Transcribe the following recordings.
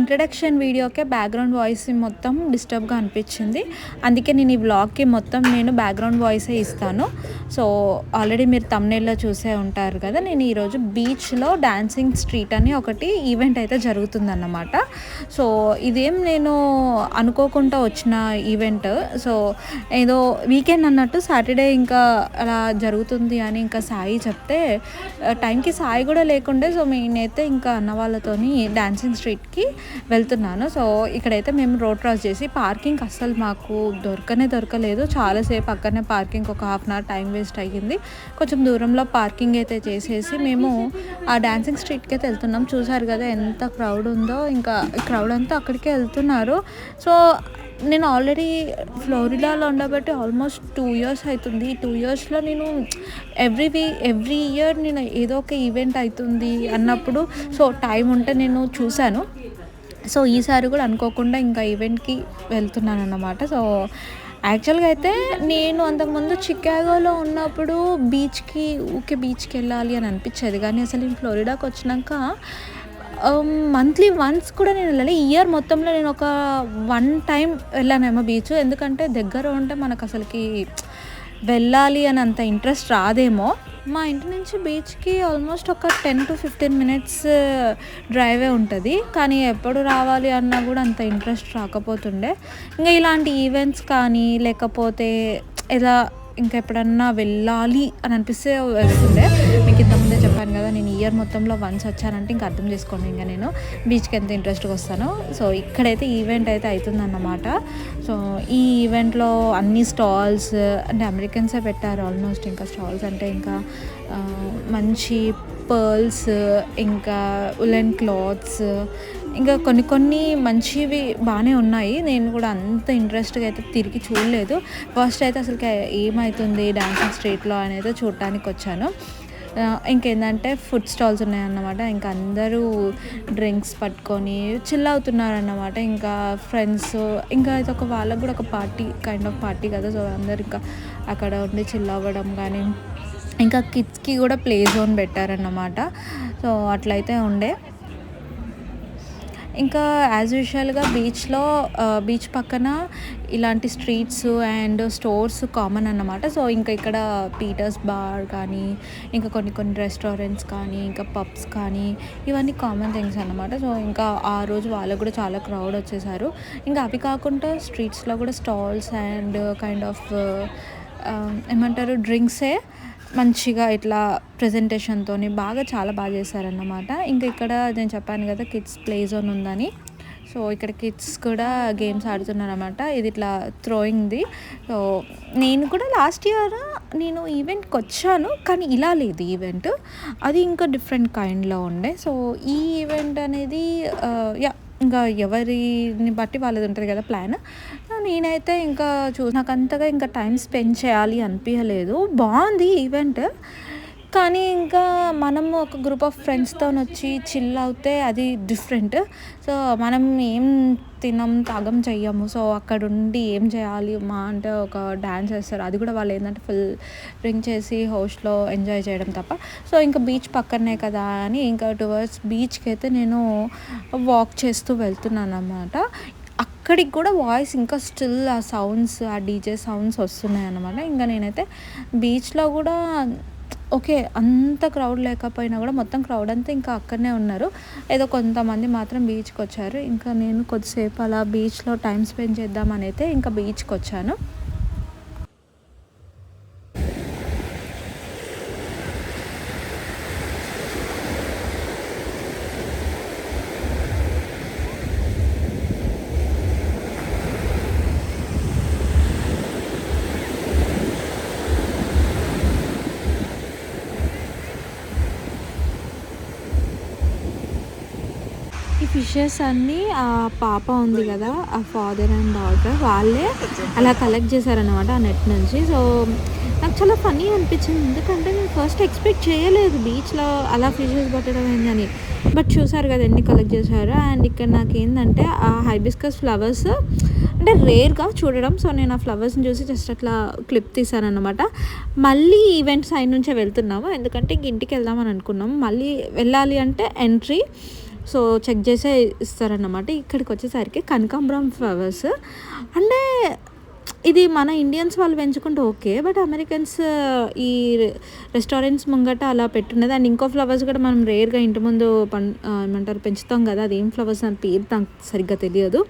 Introduction వీడియోకే background voice మొత్తం డిస్టర్బ్గా అనిపించింది. అందుకే నేను ఈ వ్లాగ్కి మొత్తం బ్యాక్గ్రౌండ్ వాయిసే ఇస్తాను. సో ఆల్రెడీ మీరు థంబ్‌నెయిల్‌లో చూసే ఉంటారు కదా, నేను ఈరోజు బీచ్లో డాన్సింగ్ స్ట్రీట్ అని ఒకటి ఈవెంట్ అయితే జరుగుతుందన్నమాట. సో ఇదేం నేను అనుకోకుండా వచ్చిన ఈవెంట్. సో ఏదో వీకెండ్ అన్నట్టు సాటర్డే ఇంకా అలా జరుగుతుంది అని ఇంకా సాయి చెప్తే టైంకి సాయి కూడా లేకుండే. సో నేనైతే ఇంకా అన్న వాళ్ళతోని డాన్సింగ్ స్ట్రీట్కి వెళ్తున్నాను. సో ఇక్కడైతే మేము రోడ్ క్రాస్ చేసి పార్కింగ్ అస్సలు మాకు దొరకలేదు. చాలాసేపు అక్కడనే పార్కింగ్ ఒక half an hour time waste అయ్యింది. కొంచెం దూరంలో పార్కింగ్ అయితే చేసేసి మేము ఆ డాన్సింగ్ స్ట్రీట్కి అయితే వెళ్తున్నాం. చూసారు కదా ఎంత క్రౌడ్ ఉందో, ఇంకా క్రౌడ్ అంతా అక్కడికే వెళ్తున్నారు. సో నేను ఆల్రెడీ ఫ్లోరిడాలో ఉండబట్టి ఆల్మోస్ట్ 2 years అవుతుంది. ఈ 2 yearsలో నేను ఎవ్రీ ఇయర్ నేను ఏదో ఒక ఈవెంట్ అవుతుంది అన్నప్పుడు సో టైం ఉంటే నేను చూశాను. సో ఈసారి కూడా అనుకోకుండా ఇంకా ఈవెంట్కి వెళ్తున్నాను అన్నమాట. సో యాక్చువల్గా అయితే నేను అంతకుముందు చికాగోలో ఉన్నప్పుడు బీచ్కి వెళ్ళాలి అని అనిపించేది. కానీ అసలు నేను ఫ్లోరిడాకి వచ్చినాక మంత్లీ వన్స్ కూడా నేను వెళ్ళాలి. ఇయర్ మొత్తంలో నేను ఒక 1 time వెళ్ళానేమో బీచ్. ఎందుకంటే దగ్గర ఉంటే మనకు అసలుకి వెళ్ళాలి అని అంత ఇంట్రెస్ట్ రాదేమో. మా ఇంటి నుంచి బీచ్కి ఆల్మోస్ట్ ఒక 10 to 15 minutes డ్రైవే ఉంటుంది. కానీ ఎప్పుడు రావాలి అన్నా కూడా అంత ఇంట్రెస్ట్ రాకపోతుండే. ఇంకా ఇలాంటి ఈవెంట్స్ కానీ లేకపోతే ఇలా ఇంకా ఎప్పుడన్నా వెళ్ళాలి అని అనిపిస్తే వెళ్తుండే. మీకు ఇంతకుముందే చెప్పాను కదా, నేను ఇయర్ మొత్తంలో వన్స్ వచ్చానంటే ఇంకా అర్థం చేసుకోండి ఇంకా నేను బీచ్కి ఎంత ఇంట్రెస్ట్గా వస్తానో. సో ఇక్కడైతే ఈవెంట్ అయితే అవుతుందన్నమాట. సో ఈ ఈవెంట్లో అన్ని స్టాల్స్ అంటే అమెరికన్సే పెట్టారు ఆల్మోస్ట్. ఇంకా స్టాల్స్ అంటే ఇంకా మంచి పర్ల్స్, ఇంకా ఉలెన్ క్లాత్స్, ఇంకా కొన్ని మంచివి బాగానే ఉన్నాయి. నేను కూడా అంత ఇంట్రెస్ట్గా అయితే తిరిగి చూడలేదు. ఫస్ట్ అయితే అసలు ఏమవుతుంది డాన్సింగ్ స్ట్రీట్లో అనేది చూడటానికి వచ్చాను. ఇంకేంటంటే ఫుడ్ స్టాల్స్ ఉన్నాయన్నమాట. ఇంకా అందరూ డ్రింక్స్ పట్టుకొని చిల్ అవుతున్నారన్నమాట. ఇంకా ఫ్రెండ్స్, ఇంకా ఇది ఒక వాళ్ళకు కూడా ఒక కైండ్ ఆఫ్ పార్టీ కదా. సో అందరు ఇంకా అక్కడ ఉండి చిల్ అవ్వడం కానీ, ఇంకా కిడ్స్కి కూడా ప్లే జోన్ పెట్టారన్నమాట. సో అట్లయితే ఉండే. ఇంకా యాజ్ యూజువల్గా బీచ్ పక్కన ఇలాంటి స్ట్రీట్స్ అండ్ స్టోర్స్ కామన్ అన్నమాట. సో ఇంకా ఇక్కడ పీటర్స్ బార్ కానీ, ఇంకా కొన్ని రెస్టారెంట్స్ కానీ, ఇంకా పబ్స్ కానీ, ఇవన్నీ కామన్ థింగ్స్ అన్నమాట. సో ఇంకా ఆ రోజు వాళ్ళకు కూడా చాలా క్రౌడ్ వచ్చేసారు. ఇంకా అవి కాకుండా స్ట్రీట్స్లో కూడా స్టాల్స్ అండ్ కైండ్ ఆఫ్ ఏమంటారు డ్రింక్సే మంచిగా ఇట్లా ప్రెజెంటేషన్తో చాలా బాగా చేశారన్నమాట. ఇంకా ఇక్కడ నేను చెప్పాను కదా కిడ్స్ ప్లే జోన్ ఉందని. సో ఇక్కడ కిడ్స్ కూడా గేమ్స్ ఆడుతున్నారన్నమాట. ఇది ఇట్లా థ్రోయింగ్ది. సో నేను కూడా లాస్ట్ ఇయర్ నేను ఈవెంట్కి వచ్చాను, కానీ ఇలా లేదు ఈవెంట్. అది ఇంకా డిఫరెంట్ కైండ్లో ఉండే. సో ఈ ఈవెంట్ అనేది ఇంకా ఎవరిని బట్టి వాళ్ళది ఉంటుంది కదా ప్లాన్. నేనైతే ఇంకా నాకు అంతగా ఇంకా టైం స్పెండ్ చేయాలి అనిపించలేదు. బాగుంది ఈవెంట్, కానీ ఇంకా మనము ఒక గ్రూప్ ఆఫ్ ఫ్రెండ్స్తో వచ్చి చిల్ అవుతే అది డిఫరెంట్. సో మనం ఏం తాగం చెయ్యము. సో అక్కడ ఉండి ఏం చేయాలి అంటే ఒక డ్యాన్స్ చేస్తారు. అది కూడా వాళ్ళు ఏంటంటే ఫుల్ డ్రింక్ చేసి హౌస్లో ఎంజాయ్ చేయడం తప్ప. సో ఇంకా బీచ్ పక్కనే కదా అని ఇంకా టువర్డ్స్ బీచ్కి అయితే నేను వాక్ చేస్తూ వెళ్తున్నాను అన్నమాట. అక్కడికి కూడా వాయిస్ ఇంకా స్టిల్ ఆ సౌండ్స్, ఆ డీజే సౌండ్స్ వస్తున్నాయి అన్నమాట. ఇంకా నేనైతే బీచ్లో కూడా ఓకే అంత క్రౌడ్ లేకపోయినా కూడా మొత్తం క్రౌడ్ అంతా ఇంకా అక్కడనే ఉన్నారు. ఏదో కొంతమంది మాత్రం బీచ్కి వచ్చారు. ఇంకా నేను కొద్దిసేపు అలా బీచ్లో టైం స్పెండ్ చేద్దామని అయితే ఇంకా బీచ్కి వచ్చాను. ఈ ఫిషెస్ అన్నీ ఆ పాప ఉంది కదా, ఆ ఫాదర్ అండ్ డాటర్ వాళ్ళే అలా కలెక్ట్ చేశారనమాట ఆ నెట్ నుంచి. సో నాకు చాలా ఫన్నీ అనిపించింది, ఎందుకంటే నేను ఫస్ట్ ఎక్స్పెక్ట్ చేయలేదు బీచ్లో అలా ఫిషెస్ పట్టడం ఏందని. బట్ చూసారు కదా ఎన్ని కలెక్ట్ చేశారో. అండ్ ఇక్కడ నాకు ఏంటంటే ఆ హైబిస్కస్ ఫ్లవర్స్ అంటే రేర్గా చూడడం. సో నేను ఆ ఫ్లవర్స్ని చూసి జస్ట్ అట్లా క్లిప్ తీసాను అనమాట. మళ్ళీ ఈవెంట్ సైడ్ నుంచే వెళ్తున్నాము, ఎందుకంటే ఇంటికి వెళ్దామని అనుకున్నాము. మళ్ళీ వెళ్ళాలి అంటే ఎంట్రీ సో చెక్ చేసే ఇస్తారన్నమాట. ఇక్కడికి వచ్చేసరికి కనకాంబరం ఫ్లవర్స్ అంటే ఇది మన ఇండియన్స్ వాళ్ళు పెంచుకుంటే ఓకే. బట్ అమెరికన్స్ ఈ రెస్టారెంట్స్ ముంగట అలా పెట్టున్నది. అండ్ ఇంకో ఫ్లవర్స్ కూడా మనం రేర్గా ఇంటి ముందు ఏమంటారు పెంచుతాం కదా, అది ఏం ఫ్లవర్స్ అని పేరు నాకు సరిగ్గా తెలియదు.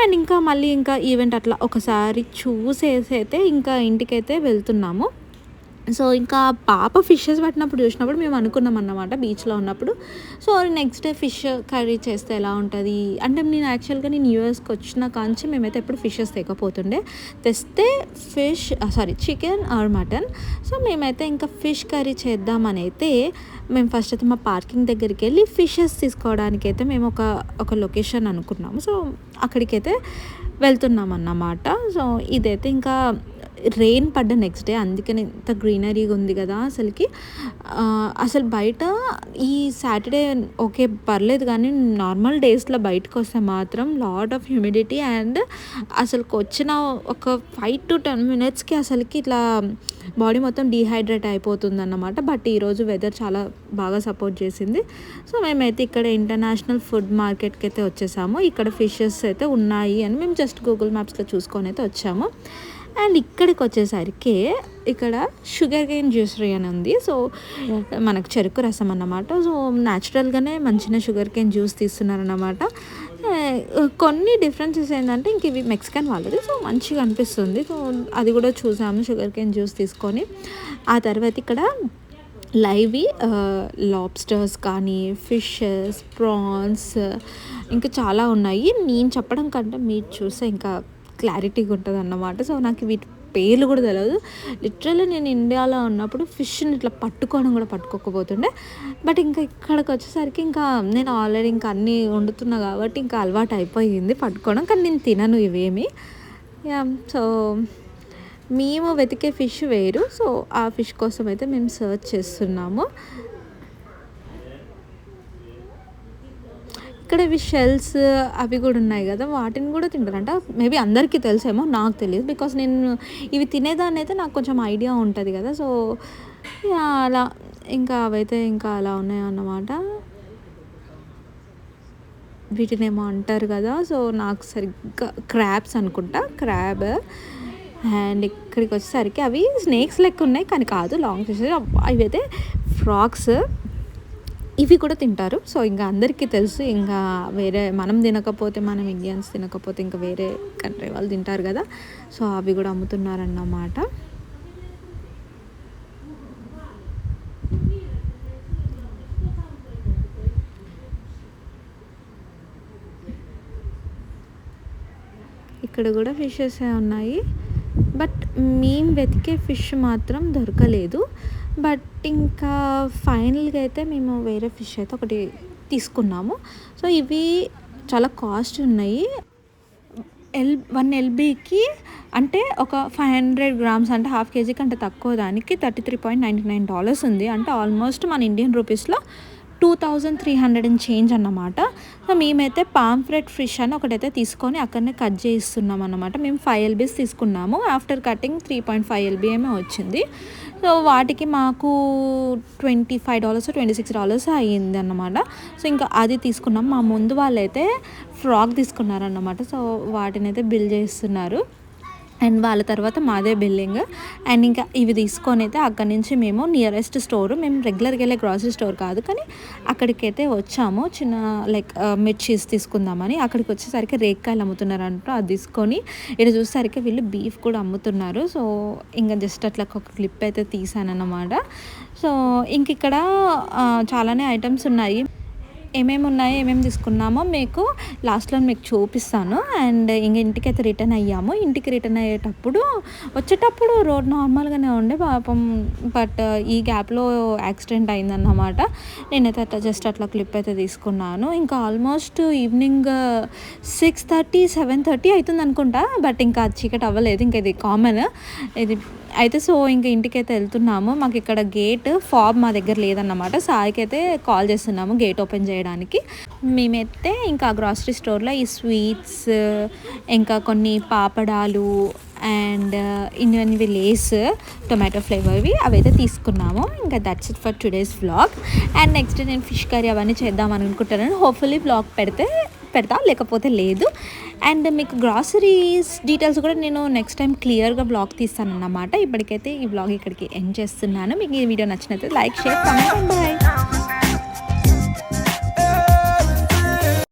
అండ్ ఇంకా మళ్ళీ ఇంకా ఈవెంట్ అట్లా ఒకసారి చూసేసి అయితే ఇంకా ఇంటికైతే వెళ్తున్నాము. సో ఇంకా పాప ఫిషెస్ పట్టినప్పుడు చూసినప్పుడు మేము అనుకున్నాం అన్నమాట బీచ్లో ఉన్నప్పుడు. So next day fish curry చేస్తే ఎలా ఉంటుంది అంటే, నేను యూఎస్కి వచ్చిన కాంచి మేమైతే ఎప్పుడు ఫిషెస్ తెకపోతుండే. తెస్తే చికెన్ ఆర్ మటన్. సో మేమైతే ఇంకా ఫిష్ కర్రీ చేద్దామని అయితే మేము ఫస్ట్ అయితే మా పార్కింగ్ దగ్గరికి వెళ్ళి ఫిషెస్ తీసుకోవడానికి అయితే మేము ఒక లొకేషన్ అనుకున్నాము. సో అక్కడికైతే వెళ్తున్నాం అన్నమాట. సో ఇదైతే ఇంకా రెయిన్ పడ్డ నెక్స్ట్ డే, అందుకని ఇంత గ్రీనరీగా ఉంది కదా అసలుకి. అసలు బయట ఈ సాటర్డే ఓకే పర్లేదు, కానీ నార్మల్ డేస్లో బయటకు వస్తే మాత్రం లాట్ ఆఫ్ హ్యూమిడిటీ అండ్ అసలు వచ్చిన ఒక 5 to 10 minutesకి అసలుకి ఇట్లా బాడీ మొత్తం డీహైడ్రేట్ అయిపోతుంది అన్నమాట. బట్ ఈరోజు వెదర్ చాలా బాగా సపోర్ట్ చేసింది. సో మేమైతే ఇక్కడ ఇంటర్నేషనల్ ఫుడ్ మార్కెట్కి అయితే వచ్చేసాము. ఇక్కడ ఫిషెస్ అయితే ఉన్నాయి అని మేము జస్ట్ గూగుల్ మ్యాప్స్లో చూసుకొని అయితే వచ్చాము. అండ్ ఇక్కడికి వచ్చేసరికి ఇక్కడ షుగర్ కేన్ జ్యూసరీ అని ఉంది. సో మనకు చెరుకు రసం అన్నమాట. సో న్యాచురల్గానే మంచిగా షుగర్ కేన్ జ్యూస్ తీస్తున్నారన్నమాట. కొన్ని డిఫరెన్సెస్ ఏంటంటే ఇంక ఇవి మెక్సికన్ వాళ్ళది, సో మంచిగా అనిపిస్తుంది. సో అది కూడా చూసాము షుగర్ కేన్ జ్యూస్ తీసుకొని. ఆ తర్వాత ఇక్కడ లైవ్ లాబ్స్టర్స్ కానీ ఫిషెస్, ప్రాన్స్ ఇంకా చాలా ఉన్నాయి. నేను చెప్పడం కంటే మీరు చూస్తే ఇంకా క్లారిటీగా ఉంటుంది అన్నమాట. సో నాకు వీటి పేర్లు కూడా తెలియదు. లిటరల్లీ నేను ఇండియాలో ఉన్నప్పుడు ఫిష్ని ఇట్లా పట్టుకోవడం కూడా పట్టుకోకపోతుండే. బట్ ఇంకా ఇక్కడికి వచ్చేసరికి ఇంకా నేను ఆల్రెడీ ఇంకా అన్నీ వండుతున్నా కాబట్టి ఇంకా అలవాటు అయిపోయింది పట్టుకోవడం. కానీ నేను తినను ఇవేమి. సో మేము వెతికే ఫిష్ వేరు. సో ఆ ఫిష్ కోసం అయితే మేము సర్చ్ చేస్తున్నాము. ఇక్కడ ఇవి షెల్స్ అవి కూడా ఉన్నాయి కదా, వాటిని కూడా తింటారంట. మేబీ అందరికీ తెలుసేమో, నాకు తెలియదు. బికాస్ నేను ఇవి తినేదాన్ని అయితే నాకు కొంచెం ఐడియా ఉంటుంది కదా. సో అలా ఇంకా అవైతే ఇంకా అలా ఉన్నాయన్నమాట. వీటినేమో అంటారు కదా, సో నాకు సరిగ్గా క్రాబ్స్ అనుకుంటా, క్రాబ్. అండ్ ఇక్కడికి వచ్చేసరికి అవి స్నేక్స్ లెక్క ఉన్నాయి కానీ కాదు, లాంగ్ ఫిషెస్. ఇవైతే ఫ్రాక్స్, ఇవి కూడా తింటారు. సో ఇంకా అందరికీ తెలుసు, ఇంకా వేరే మనం తినకపోతే, మనం ఇండియన్స్ తినకపోతే ఇంకా వేరే కంట్రీ వాళ్ళు తింటారు కదా. సో అవి కూడా అమ్ముతున్నారన్నమాట. ఇక్కడ కూడా ఫిషెస్ ఉన్నాయి. బట్ మేము వెతికే ఫిష్ మాత్రం దొరకలేదు. బట్ ఇంకా ఫైనల్గా అయితే మేము వేరే ఫిష్ అయితే ఒకటి తీసుకున్నాము. సో ఇవి చాలా కాస్ట్ ఉన్నాయి. 1 LBకి అంటే ఒక 500 grams అంటే ½ kg కంటే తక్కువ దానికి $33.99 ఉంది. అంటే ఆల్మోస్ట్ మన ఇండియన్ రూపీస్లో 2300 అండ్ చేంజ్ అన్నమాట. సో మేమైతే పాంఫ్రెట్ ఫిష్ అని ఒకటైతే తీసుకొని అక్కడనే కట్ చేయిస్తున్నాం అన్నమాట. మేము 5 LBs తీసుకున్నాము. ఆఫ్టర్ కటింగ్ 3.5 LB ఏమో వచ్చింది. సో వాటికి మాకు $25 $26 అయ్యింది అన్నమాట. సో ఇంకా అది తీసుకున్నాం. మా ముందు వాళ్ళైతే ఫ్రాక్ తీసుకున్నారన్నమాట. సో వాటిని అయితే బిల్ చేస్తున్నారు. అండ్ వాళ్ళ తర్వాత మాదే బిల్లింగ్. అండ్ ఇంకా ఇవి తీసుకొని అయితే అక్కడి నుంచి మేము నియరెస్ట్ స్టోర్, మేము రెగ్యులర్గా వెళ్ళే గ్రాసరీ స్టోర్ కాదు కానీ అక్కడికైతే వచ్చాము. చిన్న లైక్ మిర్చీస్ తీసుకుందామని. అక్కడికి వచ్చేసరికి రేక్కాయలు అమ్ముతున్నారంట. అది తీసుకొని ఇక్కడ చూసేసరికి వీళ్ళు బీఫ్ కూడా అమ్ముతున్నారు. సో ఇంకా జస్ట్ అట్లా ఒక క్లిప్ అయితే తీసానన్నమాట. సో ఇంక ఇక్కడ చాలానే ఐటమ్స్ ఉన్నాయి. ఏమేమి తీసుకున్నామో మీకు లాస్ట్లో మీకు చూపిస్తాను. అండ్ ఇంక ఇంటికైతే రిటర్న్ అయ్యాము. ఇంటికి రిటర్న్ అయ్యేటప్పుడు వచ్చేటప్పుడు రోడ్ నార్మల్గానే ఉండే పాపం. బట్ ఈ గ్యాప్లో యాక్సిడెంట్ అయిందన్నమాట. నేనైతే అట్లా జస్ట్ అట్లా క్లిప్ అయితే తీసుకున్నాను. ఇంకా ఆల్మోస్ట్ ఈవినింగ్ 6:30 7:30 అవుతుంది అనుకుంటా. బట్ ఇంకా చీకటి అవ్వలేదు. ఇంకా ఇది కామన్ ఇది అయితే. సో ఇంక ఇంటికైతే వెళ్తున్నాము. మాకు ఇక్కడ గేట్ ఫాబ్ మా దగ్గర లేదన్నమాట. సాయికి అయితే కాల్ చేస్తున్నాము గేట్ ఓపెన్ చేయడానికి. చేయడానికి. మేమైతే ఇంకా గ్రాసరీ స్టోర్లో ఈ స్వీట్స్, ఇంకా కొన్ని పాపడాలు అండ్ ఇవి లేస్ టొమాటో ఫ్లేవర్వి అవైతే తీసుకున్నాము. ఇంకా that's it for today's vlog. And next నేను ఫిష్ కర్రీ అవన్నీ చేద్దామని అనుకుంటున్నాను. హోప్ఫుల్లీ వ్లాగ్ పెడతా, లేకపోతే లేదు. అండ్ మీకు గ్రాసరీస్ డీటెయిల్స్ కూడా నేను నెక్స్ట్ టైం క్లియర్గా వ్లాగ్ తీస్తానన్నమాట. ఇప్పటికైతే ఈ వ్లాగ్ ఇక్కడికి ఎండ్ చేస్తున్నాను. మీకు ఈ వీడియో నచ్చినట్లయితే like, share, comment and bye.